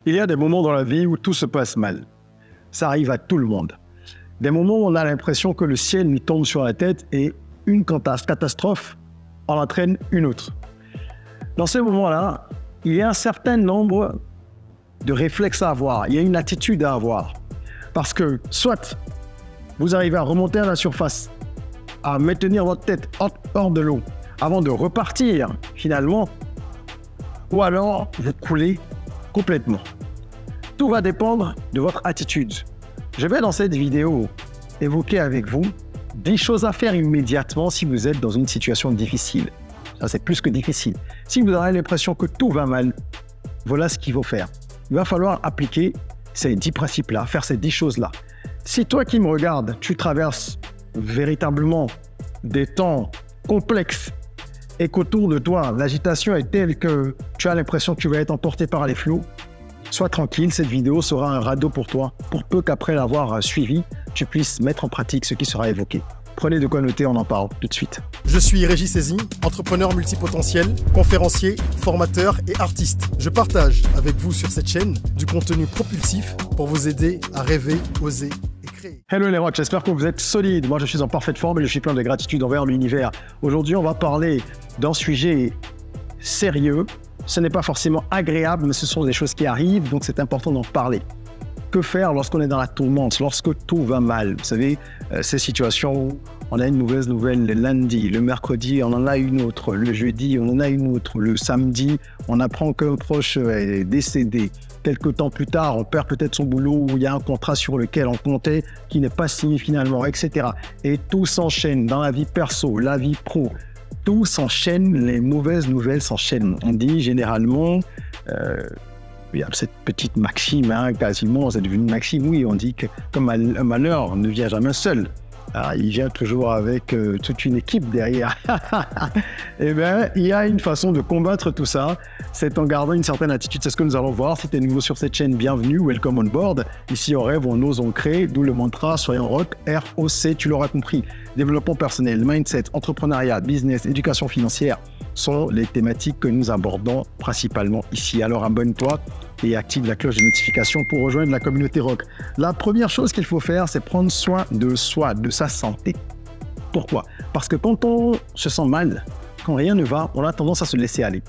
Il y a des moments dans la vie où tout se passe mal. Ça arrive à tout le monde. Des moments où on a l'impression que le ciel nous tombe sur la tête et une catastrophe en entraîne une autre. Dans ces moments-là, il y a un certain nombre de réflexes à avoir. Il y a une attitude à avoir. Parce que soit vous arrivez à remonter à la surface, à maintenir votre tête hors de l'eau avant de repartir finalement, ou alors vous coulez complètement. Tout va dépendre de votre attitude. Je vais dans cette vidéo évoquer avec vous 10 choses à faire immédiatement si vous êtes dans une situation difficile. Ça, c'est plus que difficile. Si vous avez l'impression que tout va mal, voilà ce qu'il faut faire. Il va falloir appliquer ces 10 principes-là, faire ces 10 choses-là. Si toi qui me regardes, tu traverses véritablement des temps complexes et qu'autour de toi, l'agitation est telle que tu as l'impression que tu vas être emporté par les flots, sois tranquille, cette vidéo sera un radeau pour toi, pour peu qu'après l'avoir suivi, tu puisses mettre en pratique ce qui sera évoqué. Prenez de quoi noter, on en parle tout de suite. Je suis Régis Saizy, entrepreneur multipotentiel, conférencier, formateur et artiste. Je partage avec vous sur cette chaîne du contenu propulsif pour vous aider à rêver, oser et créer. Hello les rocks, j'espère que vous êtes solides. Moi je suis en parfaite forme et je suis plein de gratitude envers l'univers. Aujourd'hui on va parler d'un sujet sérieux. Ce n'est pas forcément agréable, mais ce sont des choses qui arrivent, donc c'est important d'en parler. Que faire lorsqu'on est dans la tourmente, lorsque tout va mal? Vous savez, ces situations où on a une mauvaise nouvelle le lundi, le mercredi, on en a une autre, le jeudi, on en a une autre, le samedi, on apprend qu'un proche est décédé. Quelques temps plus tard, on perd peut-être son boulot où il y a un contrat sur lequel on comptait qui n'est pas signé finalement, etc. Et tout s'enchaîne dans la vie perso, la vie pro. Tout s'enchaîne, les mauvaises nouvelles s'enchaînent. On dit généralement... il y a cette petite maxime, hein, quasiment, c'est devenu une maxime, oui, on dit que comme un malheur ne vient jamais seul. Alors, il vient toujours avec toute une équipe derrière. Eh bien, il y a une façon de combattre tout ça, c'est en gardant une certaine attitude. C'est ce que nous allons voir. Si tu es nouveau sur cette chaîne, bienvenue, welcome on board. Ici, on rêve, on ose, on crée, d'où le mantra, soyons rock, R-O-C, tu l'auras compris. Développement personnel, mindset, entrepreneuriat, business, éducation financière sont les thématiques que nous abordons principalement ici. Alors abonne-toi et active la cloche de notification pour rejoindre la communauté rock. La première chose qu'il faut faire, c'est prendre soin de soi, de sa santé. Pourquoi? Parce que quand on se sent mal, quand rien ne va, on a tendance à se laisser aller.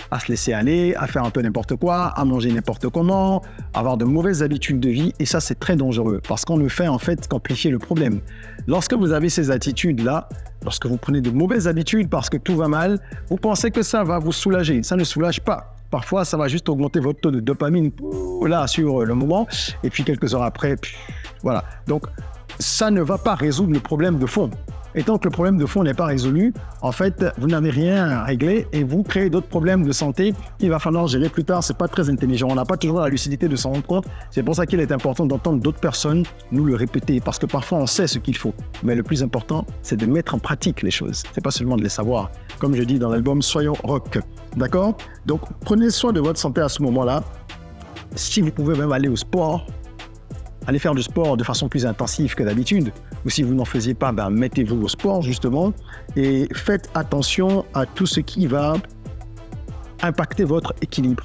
À se laisser aller, à faire un peu n'importe quoi, à manger n'importe comment, à avoir de mauvaises habitudes de vie. Et ça, c'est très dangereux parce qu'on ne fait en fait qu'amplifier le problème. Lorsque vous avez ces attitudes-là, lorsque vous prenez de mauvaises habitudes parce que tout va mal, vous pensez que ça va vous soulager. Ça ne soulage pas. Parfois, ça va juste augmenter votre taux de dopamine là sur le moment. Et puis quelques heures après, voilà. Donc, ça ne va pas résoudre le problème de fond. Et tant que le problème de fond n'est pas résolu, en fait, vous n'avez rien à régler et vous créez d'autres problèmes de santé qu'il va falloir gérer plus tard. C'est pas très intelligent. On n'a pas toujours la lucidité de s'en rendre compte. C'est pour ça qu'il est important d'entendre d'autres personnes nous le répéter parce que parfois on sait ce qu'il faut. Mais le plus important, c'est de mettre en pratique les choses. C'est pas seulement de les savoir. Comme je dis dans l'album Soyons rock. D'accord? Donc, prenez soin de votre santé à ce moment-là. Si vous pouvez même aller au sport, allez faire du sport de façon plus intensive que d'habitude. Ou si vous n'en faisiez pas, ben, mettez-vous au sport justement et faites attention à tout ce qui va impacter votre équilibre.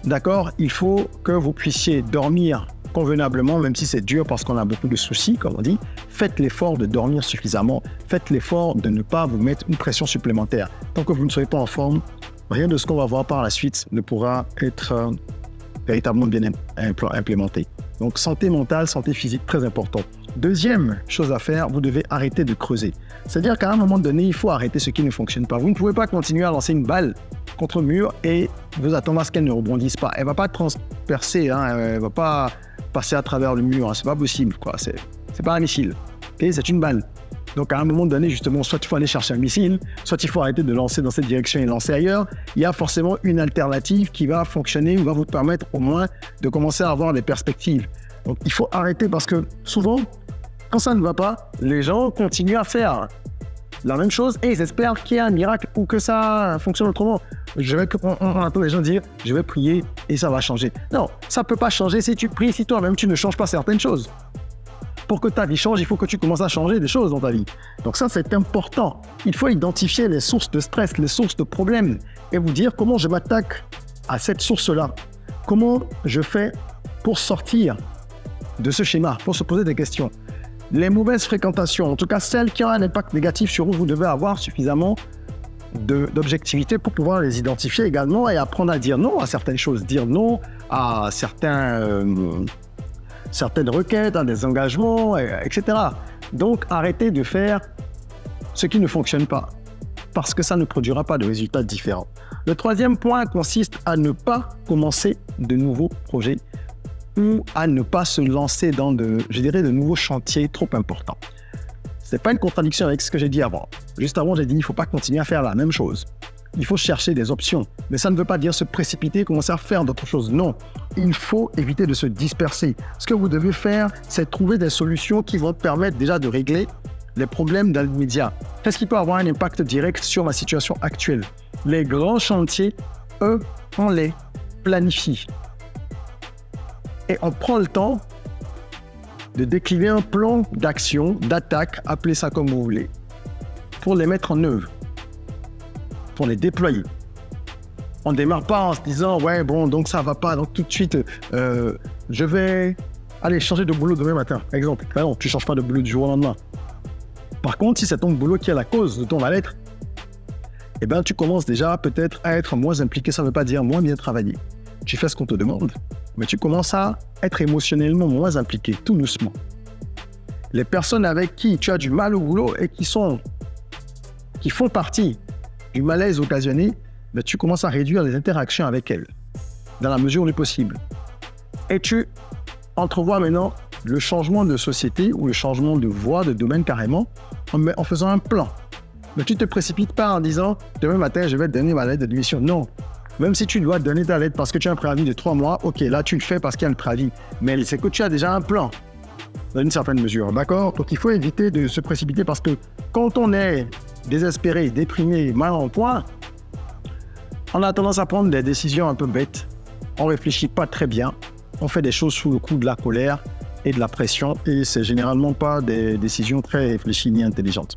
D'accord? Il faut que vous puissiez dormir convenablement, même si c'est dur parce qu'on a beaucoup de soucis, comme on dit. Faites l'effort de dormir suffisamment. Faites l'effort de ne pas vous mettre une pression supplémentaire. Tant que vous ne serez pas en forme, rien de ce qu'on va voir par la suite ne pourra être véritablement bien implémenté. Donc, santé mentale, santé physique, très important. Deuxième chose à faire, vous devez arrêter de creuser. C'est-à-dire qu'à un moment donné, il faut arrêter ce qui ne fonctionne pas. Vous ne pouvez pas continuer à lancer une balle contre le mur et vous attendre à ce qu'elle ne rebondisse pas. Elle ne va pas transpercer, hein, elle ne va pas passer à travers le mur. Hein, c'est pas possible, quoi. C'est pas un missile. Okay, c'est une balle. Donc, à un moment donné, justement, soit il faut aller chercher un missile, soit il faut arrêter de lancer dans cette direction et lancer ailleurs. Il y a forcément une alternative qui va fonctionner ou va vous permettre au moins de commencer à avoir des perspectives. Donc, il faut arrêter parce que souvent, quand ça ne va pas, les gens continuent à faire la même chose et ils espèrent qu'il y a un miracle ou que ça fonctionne autrement. On entend les gens dire « je vais prier et ça va changer ». Non, ça ne peut pas changer si tu pries, si toi-même tu ne changes pas certaines choses. Pour que ta vie change, il faut que tu commences à changer des choses dans ta vie. Donc ça, c'est important. Il faut identifier les sources de stress, les sources de problèmes et vous dire comment je m'attaque à cette source-là. comment je fais pour sortir de ce schéma, pour se poser des questions. Les mauvaises fréquentations, en tout cas celles qui ont un impact négatif sur vous, vous devez avoir suffisamment d'objectivité pour pouvoir les identifier également et apprendre à dire non à certaines choses, dire non à certaines requêtes, à des engagements, etc. Donc, arrêtez de faire ce qui ne fonctionne pas parce que ça ne produira pas de résultats différents. Le troisième point consiste à ne pas commencer de nouveaux projets ou à ne pas se lancer dans de nouveaux chantiers trop importants. Ce n'est pas une contradiction avec ce que j'ai dit avant. Juste avant, j'ai dit qu'il ne faut pas continuer à faire la même chose. Il faut chercher des options. Mais ça ne veut pas dire se précipiter et commencer à faire d'autres choses. Non, il faut éviter de se disperser. Ce que vous devez faire, c'est trouver des solutions qui vont permettre déjà de régler les problèmes dans l'immédiat. Qu'est-ce qui peut avoir un impact direct sur ma situation actuelle? Les grands chantiers, eux, on les planifie. Et on prend le temps de décliner un plan d'action, d'attaque, appelez ça comme vous voulez, pour les mettre en œuvre, pour les déployer. On ne démarre pas en se disant « ouais, bon, donc ça ne va pas, donc tout de suite, je vais aller changer de boulot demain matin. » Exemple, ben non, tu ne changes pas de boulot du jour au lendemain. Par contre, si c'est ton boulot qui est la cause de ton mal-être, eh ben, tu commences déjà peut-être à être moins impliqué, ça ne veut pas dire moins bien travailler. Tu fais ce qu'on te demande, mais tu commences à être émotionnellement moins impliqué, tout doucement. Les personnes avec qui tu as du mal au boulot et qui font partie du malaise occasionné, ben tu commences à réduire les interactions avec elles, dans la mesure du possible. Et tu entrevois maintenant le changement de société ou le changement de voie, de domaine carrément, en faisant un plan. Mais tu ne te précipites pas en disant « demain matin, je vais te donner ma lettre de démission ». Non. Même si tu dois donner ta lettre parce que tu as un préavis de 3 mois, ok, là tu le fais parce qu'il y a le préavis. Mais c'est que tu as déjà un plan, dans une certaine mesure, d'accord? Donc il faut éviter de se précipiter parce que quand on est désespéré, déprimé, mal en point, on a tendance à prendre des décisions un peu bêtes. On ne réfléchit pas très bien, on fait des choses sous le coup de la colère et de la pression et c'est généralement pas des décisions très réfléchies ni intelligentes.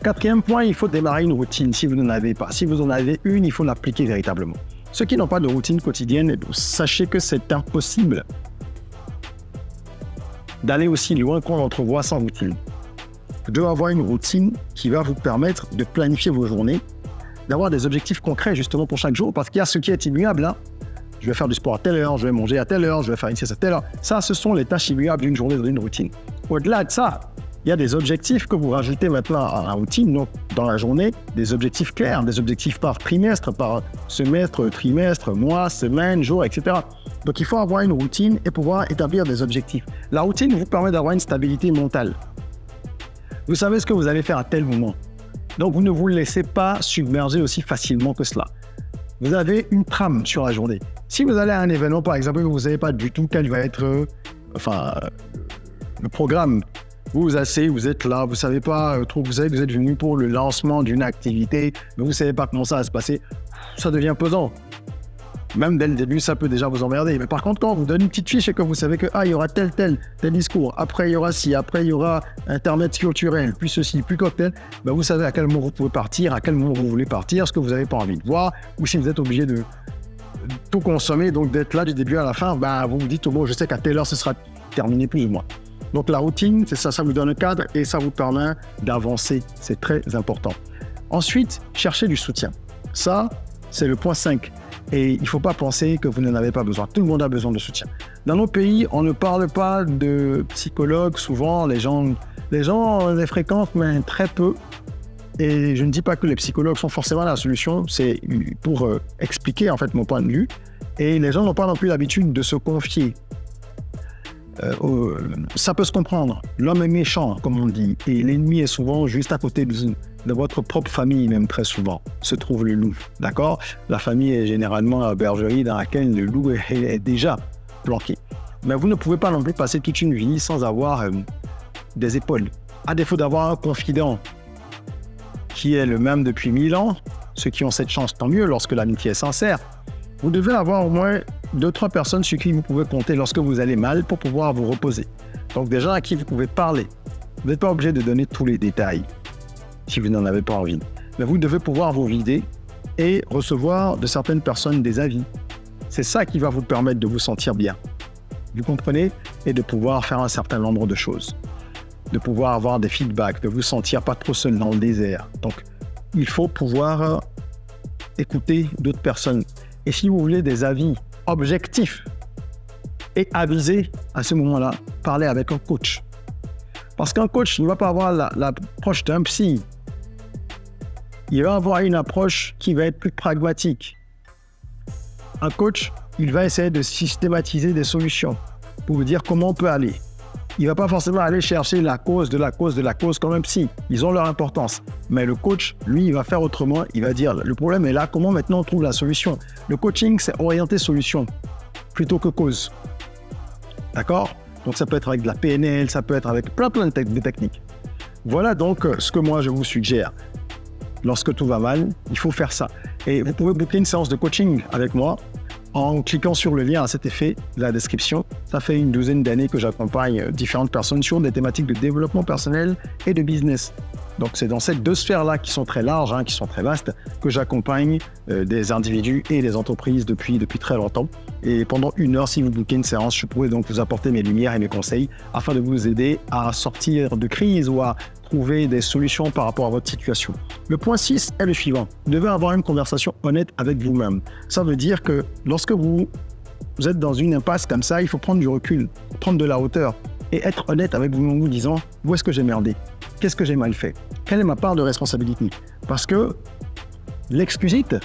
Quatrième point, il faut démarrer une routine si vous n'en avez pas. Si vous en avez une, il faut l'appliquer véritablement. Ceux qui n'ont pas de routine quotidienne, sachez que c'est impossible d'aller aussi loin qu'on l'entrevoit sans routine. Vous devez avoir une routine qui va vous permettre de planifier vos journées, d'avoir des objectifs concrets justement pour chaque jour, parce qu'il y a ce qui est immuable. Hein. Je vais faire du sport à telle heure, je vais manger à telle heure, je vais faire une sieste à telle heure. Ça, ce sont les tâches immuables d'une journée dans une routine. Au-delà de ça, il y a des objectifs que vous rajoutez maintenant à la routine, donc dans la journée, des objectifs clairs, des objectifs par trimestre, par semestre, trimestre, mois, semaine, jour, etc. Donc il faut avoir une routine et pouvoir établir des objectifs. La routine vous permet d'avoir une stabilité mentale. Vous savez ce que vous allez faire à tel moment. Donc vous ne vous laissez pas submerger aussi facilement que cela. Vous avez une trame sur la journée. Si vous allez à un événement, par exemple, vous ne savez pas du tout quel va être le programme. Vous asseyez, vous êtes là, vous savez pas trop, vous savez que vous êtes venu pour le lancement d'une activité, mais vous ne savez pas comment ça va se passer, ça devient pesant. Même dès le début, ça peut déjà vous emmerder. Mais par contre, quand on vous donne une petite fiche et que vous savez que il y aura tel discours, après il y aura ci, après il y aura intermède culturel, puis ceci, puis cocktail, ben vous savez à quel moment vous pouvez partir, à quel moment vous voulez partir, ce que vous n'avez pas envie de voir, ou si vous êtes obligé de tout consommer, donc d'être là du début à la fin, ben vous vous dites, bon, je sais qu'à telle heure, ce sera terminé plus ou moins. Donc la routine, c'est ça, ça vous donne un cadre et ça vous permet d'avancer. C'est très important. Ensuite, cherchez du soutien. Ça, c'est le point 5. Et il ne faut pas penser que vous n'en avez pas besoin. Tout le monde a besoin de soutien. Dans nos pays, on ne parle pas de psychologues. Souvent, les gens les fréquentent, mais très peu. Et je ne dis pas que les psychologues sont forcément la solution. C'est pour expliquer en fait mon point de vue. Et les gens n'ont pas non plus l'habitude de se confier. Ça peut se comprendre. L'homme est méchant, comme on dit, et l'ennemi est souvent juste à côté de votre propre famille, même très souvent, se trouve le loup. D'accord? La famille est généralement la bergerie dans laquelle le loup est déjà planqué. Mais vous ne pouvez pas non plus passer toute une vie sans avoir des épaules. À défaut d'avoir un confident qui est le même depuis 1000 ans, ceux qui ont cette chance, tant mieux lorsque l'amitié est sincère. Vous devez avoir au moins 2-3 personnes sur qui vous pouvez compter lorsque vous allez mal pour pouvoir vous reposer. Donc des gens à qui vous pouvez parler. Vous n'êtes pas obligé de donner tous les détails si vous n'en avez pas envie. Mais vous devez pouvoir vous vider et recevoir de certaines personnes des avis. C'est ça qui va vous permettre de vous sentir bien. Vous comprenez? Et de pouvoir faire un certain nombre de choses. De pouvoir avoir des feedbacks, de vous sentir pas trop seul dans le désert. Donc, il faut pouvoir écouter d'autres personnes. Et si vous voulez des avis objectifs et avisés, à ce moment-là, parlez avec un coach. Parce qu'un coach ne va pas avoir l'approche d'un psy. Il va avoir une approche qui va être plus pragmatique. Un coach, il va essayer de systématiser des solutions pour vous dire comment on peut aller. Il ne va pas forcément aller chercher la cause de la cause de la cause comme un psy. Ils ont leur importance. Mais le coach, lui, il va faire autrement. Il va dire, le problème est là, comment maintenant on trouve la solution? Le coaching, c'est orienter solution plutôt que cause. D'accord? Donc ça peut être avec de la PNL, ça peut être avec plein de techniques. Voilà donc ce que moi je vous suggère. Lorsque tout va mal, il faut faire ça. Et vous pouvez booker une séance de coaching avec moi en cliquant sur le lien à cet effet de la description. Ça fait une douzaine d'années que j'accompagne différentes personnes sur des thématiques de développement personnel et de business. Donc c'est dans ces deux sphères-là qui sont très larges, qui sont très vastes, que j'accompagne des individus et des entreprises depuis très longtemps. Et pendant 1 heure, si vous bookez une séance, je pourrais donc vous apporter mes lumières et mes conseils afin de vous aider à sortir de crise ou à trouver des solutions par rapport à votre situation. Le point 6 est le suivant. Vous devez avoir une conversation honnête avec vous-même. Ça veut dire que lorsque vous êtes dans une impasse comme ça, il faut prendre du recul, prendre de la hauteur et être honnête avec vous-même en vous disant « Où est-ce que j'ai merdé ? Qu'est-ce que j'ai mal fait ? Quelle est ma part de responsabilité ?» Parce que l'excusite,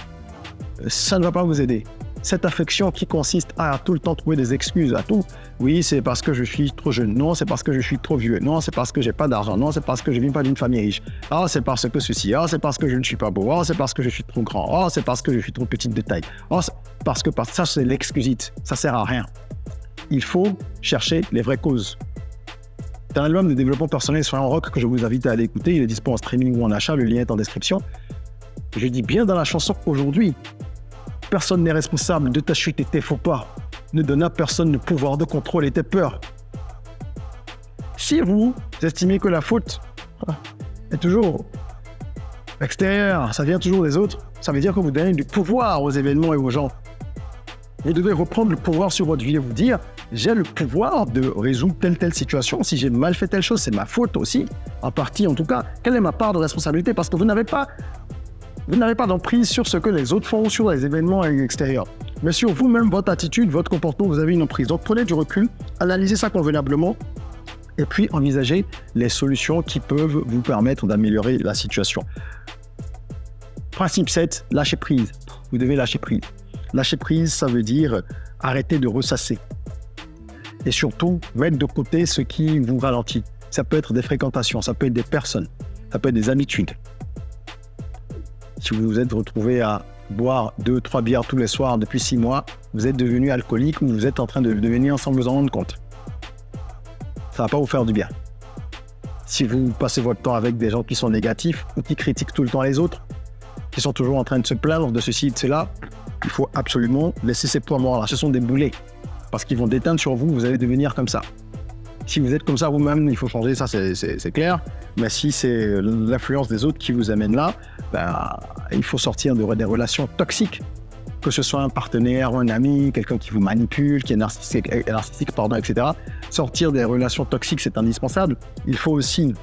ça ne va pas vous aider. Cette affection qui consiste à tout le temps trouver des excuses à tout. Oui, c'est parce que je suis trop jeune. Non, c'est parce que je suis trop vieux. Non, c'est parce que j'ai pas d'argent. Non, c'est parce que je viens pas d'une famille riche. Ah, c'est parce que ceci. Ah, c'est parce que je ne suis pas beau. Ah, c'est parce que je suis trop grand. Ah, c'est parce que je suis trop petite de taille. Ah, parce que ça, c'est l'excusite. Ça sert à rien. Il faut chercher les vraies causes. C'est un album de développement personnel sur un rock que je vous invite à aller écouter. Il est disponible en streaming ou en achat. Le lien est en description. Je dis bien dans la chanson aujourd'hui. Personne n'est responsable de ta chute et tes faux pas. Ne donne à personne le pouvoir de contrôler tes peurs. Si vous estimez que la faute est toujours extérieure, ça vient toujours des autres, ça veut dire que vous donnez du pouvoir aux événements et aux gens. Vous devez reprendre le pouvoir sur votre vie et vous dire « J'ai le pouvoir de résoudre telle situation. Si j'ai mal fait telle chose, c'est ma faute aussi. En partie, en tout cas. Quelle est ma part de responsabilité ?» Parce que vous n'avez pas d'emprise sur ce que les autres font ou sur les événements extérieurs. Mais sur vous-même, votre attitude, votre comportement, vous avez une emprise. Donc prenez du recul, analysez ça convenablement et puis envisagez les solutions qui peuvent vous permettre d'améliorer la situation. Principe 7, lâcher prise. Vous devez lâcher prise. Lâcher prise, ça veut dire arrêter de ressasser. Et surtout, mettre de côté ce qui vous ralentit. Ça peut être des fréquentations, ça peut être des personnes, ça peut être des habitudes. Si vous vous êtes retrouvé à boire 2-3 bières tous les soirs depuis 6 mois, vous êtes devenu alcoolique ou vous êtes en train de devenir sans vous en rendre compte. Ça ne va pas vous faire du bien. Si vous passez votre temps avec des gens qui sont négatifs ou qui critiquent tout le temps les autres, qui sont toujours en train de se plaindre de ceci et de cela, il faut absolument laisser ces points morts là. Ce sont des boulets. Parce qu'ils vont déteindre sur vous, vous allez devenir comme ça. Si vous êtes comme ça vous-même, il faut changer, ça c'est clair. Mais si c'est l'influence des autres qui vous amène là, il faut sortir des relations toxiques. Que ce soit un partenaire, un ami, quelqu'un qui vous manipule, qui est narcissique, etc. Sortir des relations toxiques, c'est indispensable. Il faut aussi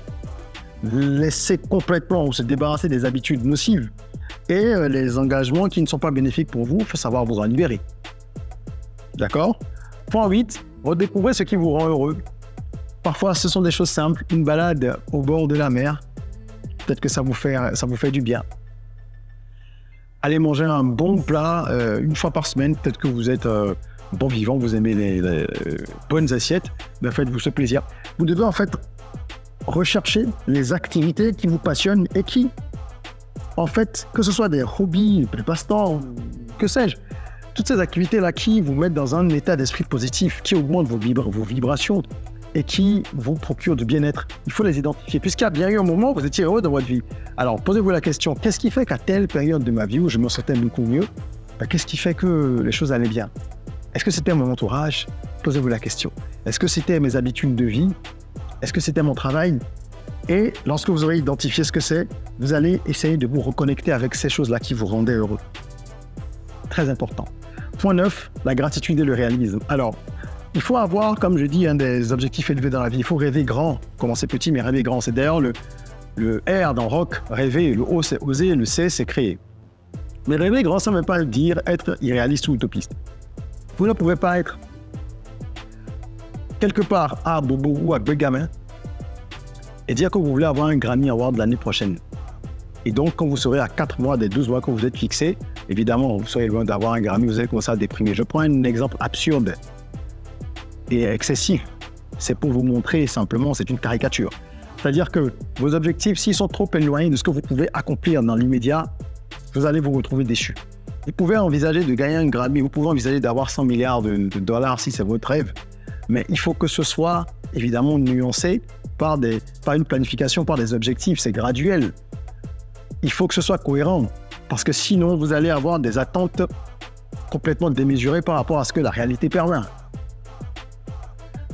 laisser complètement ou se débarrasser des habitudes nocives et les engagements qui ne sont pas bénéfiques pour vous, il faut savoir vous en libérer. D'accord ? Point 8, redécouvrez ce qui vous rend heureux. Parfois, ce sont des choses simples. Une balade au bord de la mer, peut-être que ça vous fait du bien. Allez manger un bon plat une fois par semaine. Peut-être que vous êtes bon vivant, vous aimez les bonnes assiettes. Ben faites-vous ce plaisir. Vous devez en fait rechercher les activités qui vous passionnent et qui, en fait, que ce soit des hobbies, des passe-temps, que sais-je, toutes ces activités-là qui vous mettent dans un état d'esprit positif, qui augmentent vos vibrations et qui vous procurent du bien-être. Il faut les identifier, puisqu'il y a bien eu un moment où vous étiez heureux dans votre vie. Alors, posez-vous la question, qu'est-ce qui fait qu'à telle période de ma vie où je me sentais beaucoup mieux, qu'est-ce qui fait que les choses allaient bien? Est-ce que c'était mon entourage? Posez-vous la question. Est-ce que c'était mes habitudes de vie? Est-ce que c'était mon travail? Et lorsque vous aurez identifié ce que c'est, vous allez essayer de vous reconnecter avec ces choses-là qui vous rendaient heureux. Très important. Point 9, la gratitude et le réalisme. Alors, il faut avoir, comme je dis, des objectifs élevés dans la vie. Il faut rêver grand. Commencer petit, mais rêver grand. C'est d'ailleurs le R dans rock, rêver. Le O, c'est oser. Le C, c'est créer. Mais rêver grand, ça ne veut pas dire être irréaliste ou utopiste. Vous ne pouvez pas être quelque part à Bobo ou à Gamin et dire que vous voulez avoir un Grammy Award l'année prochaine. Et donc, quand vous serez à 4 mois des 12 mois que vous êtes fixé, évidemment, vous serez loin d'avoir un Grammy, vous allez commencer à déprimer. Je prends un exemple absurde et excessif. C'est pour vous montrer simplement, c'est une caricature. C'est-à-dire que vos objectifs, s'ils sont trop éloignés de ce que vous pouvez accomplir dans l'immédiat, vous allez vous retrouver déçu. Vous pouvez envisager de gagner un Grammy, vous pouvez envisager d'avoir 100 milliards de dollars si c'est votre rêve, mais il faut que ce soit évidemment nuancé par une planification, par des objectifs, c'est graduel. Il faut que ce soit cohérent, parce que sinon vous allez avoir des attentes complètement démesurées par rapport à ce que la réalité permet.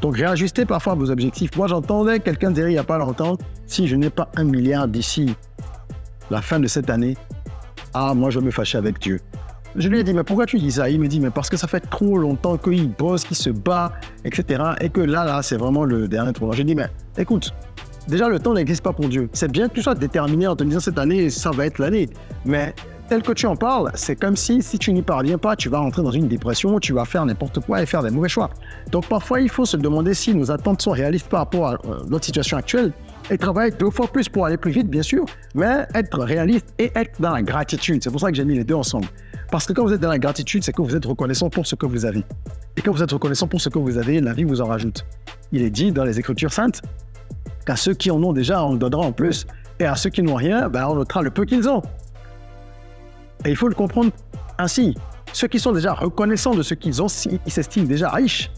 Donc réajustez parfois vos objectifs. Moi j'entendais quelqu'un dire il n'y a pas longtemps, si je n'ai pas 1 milliard d'ici la fin de cette année, moi je vais me fâcher avec Dieu. Je lui ai dit, mais pourquoi tu dis ça? Il me dit, mais parce que ça fait trop longtemps qu'il bosse, qu'il se bat, etc. Et que là, c'est vraiment le dernier tournant. J'ai dit, mais écoute, déjà le temps n'existe pas pour Dieu. C'est bien que tu sois déterminé en te disant cette année, ça va être l'année. Mais tel que tu en parles, c'est comme si tu n'y parviens pas, tu vas rentrer dans une dépression, tu vas faire n'importe quoi et faire des mauvais choix. Donc parfois, il faut se demander si nos attentes sont réalistes par rapport à notre situation actuelle et travailler 2 fois plus pour aller plus vite, bien sûr, mais être réaliste et être dans la gratitude. C'est pour ça que j'ai mis les deux ensemble. Parce que quand vous êtes dans la gratitude, c'est que vous êtes reconnaissant pour ce que vous avez. Et quand vous êtes reconnaissant pour ce que vous avez, la vie vous en rajoute. Il est dit dans les Écritures saintes qu'à ceux qui en ont déjà, on donnera en plus, et à ceux qui n'ont rien, on notera le peu qu'ils ont. Et il faut le comprendre ainsi. Ceux qui sont déjà reconnaissants de ce qu'ils ont, ils s'estiment déjà riches.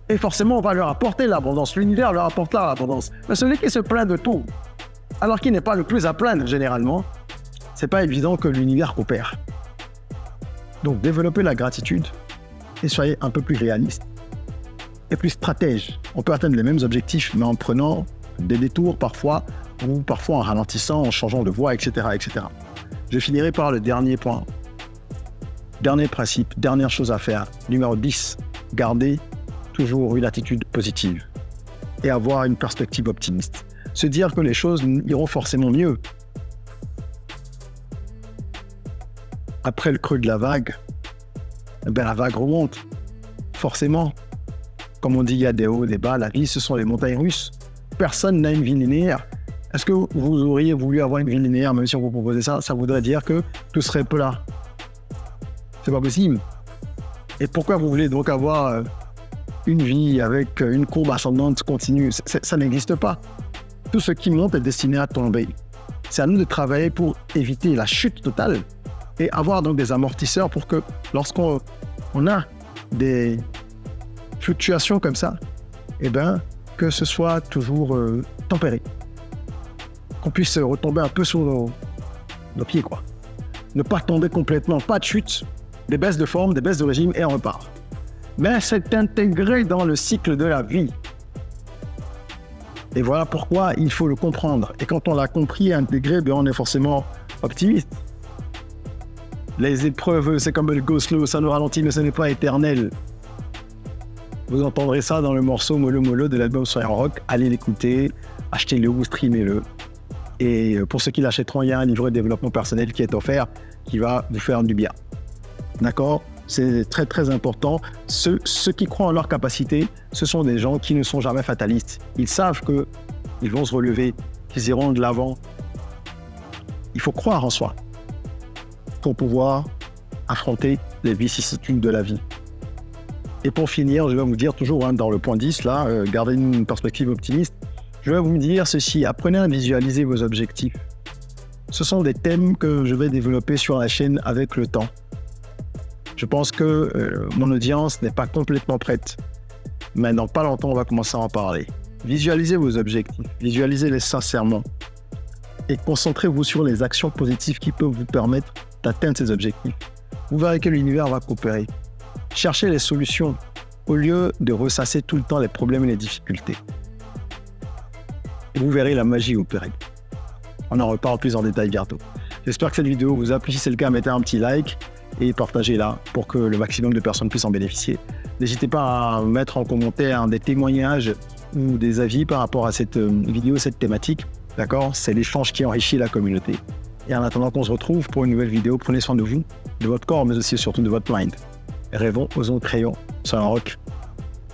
Et forcément, on va leur apporter l'abondance. L'univers leur apportera l'abondance. Mais celui qui se plaint de tout, alors qu'il n'est pas le plus à plaindre généralement, c'est pas évident que l'univers coopère. Donc, développez la gratitude et soyez un peu plus réaliste et plus stratège. On peut atteindre les mêmes objectifs, mais en prenant des détours parfois, ou parfois en ralentissant, en changeant de voie, etc., etc. Je finirai par le dernier point. Dernier principe, dernière chose à faire. Numéro 10, garder toujours une attitude positive et avoir une perspective optimiste. Se dire que les choses iront forcément mieux. Après le creux de la vague, la vague remonte. Forcément. Comme on dit, il y a des hauts, des bas. La vie, ce sont les montagnes russes. Personne n'a une vie linéaire. Est-ce que vous auriez voulu avoir une vie linéaire, même si on vous proposait ça? Ça voudrait dire que tout serait plat. C'est pas possible. Et pourquoi vous voulez donc avoir une vie avec une courbe ascendante continue? Ça n'existe pas. Tout ce qui monte est destiné à tomber. C'est à nous de travailler pour éviter la chute totale et avoir donc des amortisseurs pour que lorsqu'on a des fluctuations comme ça, que ce soit toujours tempéré. Qu'on puisse retomber un peu sur nos pieds, quoi. Ne pas tomber complètement, pas de chute, des baisses de forme, des baisses de régime et on repart. Mais c'est intégré dans le cycle de la vie. Et voilà pourquoi il faut le comprendre. Et quand on l'a compris et intégré, on est forcément optimiste. Les épreuves, c'est comme le go slow, ça nous ralentit, mais ce n'est pas éternel. Vous entendrez ça dans le morceau Molo Molo de l'album Soyons Rock. Allez l'écouter, achetez-le ou streamez-le. Et pour ceux qui l'achèteront, il y a un livret de développement personnel qui est offert, qui va vous faire du bien. D'accord? C'est très très important. Ceux qui croient en leur capacité, ce sont des gens qui ne sont jamais fatalistes. Ils savent qu'ils vont se relever, qu'ils iront de l'avant. Il faut croire en soi pour pouvoir affronter les vicissitudes de la vie. Et pour finir, je vais vous dire toujours dans le point 10, là, gardez une perspective optimiste. Je vais vous dire ceci, apprenez à visualiser vos objectifs. Ce sont des thèmes que je vais développer sur la chaîne avec le temps. Je pense que mon audience n'est pas complètement prête. Mais dans pas longtemps, on va commencer à en parler. Visualisez vos objectifs, visualisez-les sincèrement. Et concentrez-vous sur les actions positives qui peuvent vous permettre d'atteindre ces objectifs. Vous verrez que l'univers va coopérer. Cherchez les solutions au lieu de ressasser tout le temps les problèmes et les difficultés. Et vous verrez la magie opérer. On en reparle plus en détail bientôt. J'espère que cette vidéo vous a plu. Si c'est le cas, mettez un petit like. et partagez-la pour que le maximum de personnes puissent en bénéficier. N'hésitez pas à mettre en commentaire des témoignages ou des avis par rapport à cette vidéo, cette thématique. D'accord? C'est l'échange qui enrichit la communauté. Et en attendant qu'on se retrouve pour une nouvelle vidéo, prenez soin de vous, de votre corps, mais aussi surtout de votre mind. Rêvons, osons, créons sur un rock.